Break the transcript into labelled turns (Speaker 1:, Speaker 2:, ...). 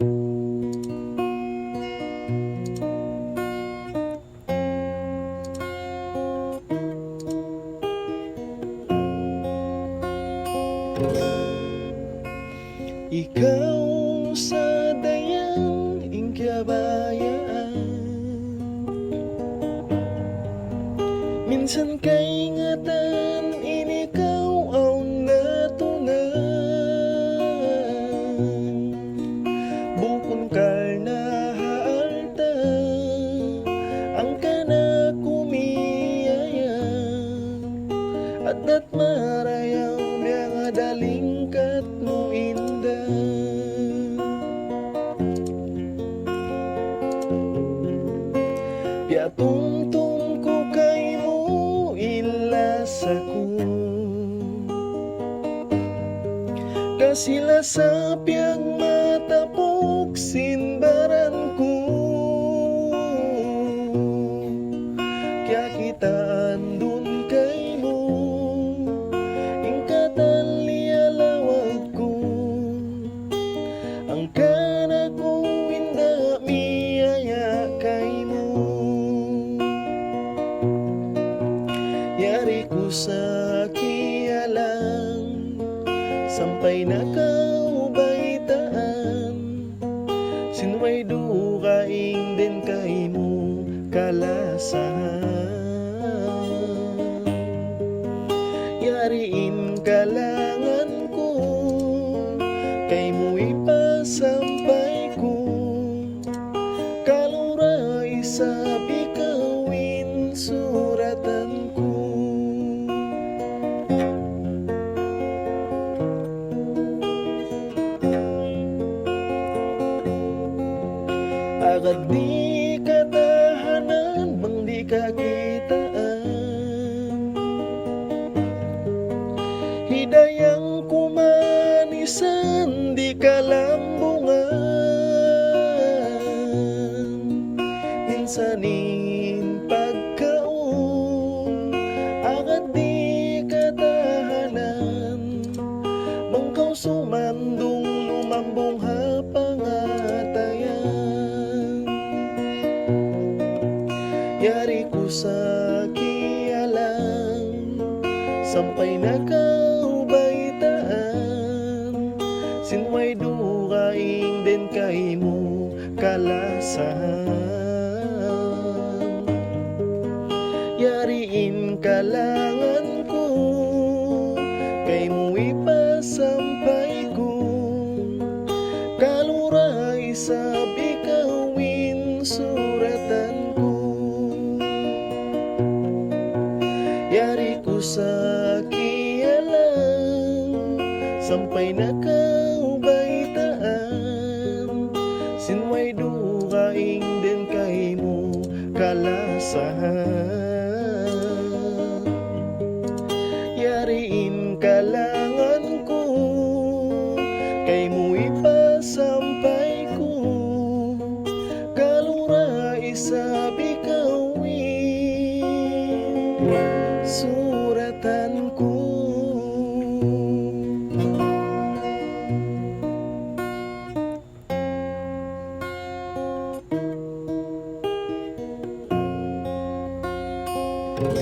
Speaker 1: Ikaw sa dayang ingkabayaan, minsan kay ngatan inikaw ang natunan. Bukon karna haalta ang kana kumiyaya, at marayaw mga dalingkat mo inda. Piatungtong ko kay mo ilas ako, kasila sa piyang matapok sinbaran ko. Kaya kita andun kay mo, ingkatan lialawag ko, ang kana ko inda miyaya kay mo. Yari ko sa kialang, sampay na kaubaitaan, sinway dukaing din kay mo kalasahan. Yariin kalangan ko, kay mo ipasampay ko, kalura isabi kawin suratan ko. Agad di katahanan bang di kakitaan, hidayang kumanisan di kalambungan. Minsanin pagkaon, agad di katahanan, bangkaw sumandong lumambong hapangatayan. Yari ko sa kialang, sampay na kaubaitaan, sinway dukaing din kay mo kalasahan. Yariin kalangan ko, kay mo ipasampay ko, kalura isabi kawin suratan ko. Yari ko sa kialang, sampay na kaubaitaan,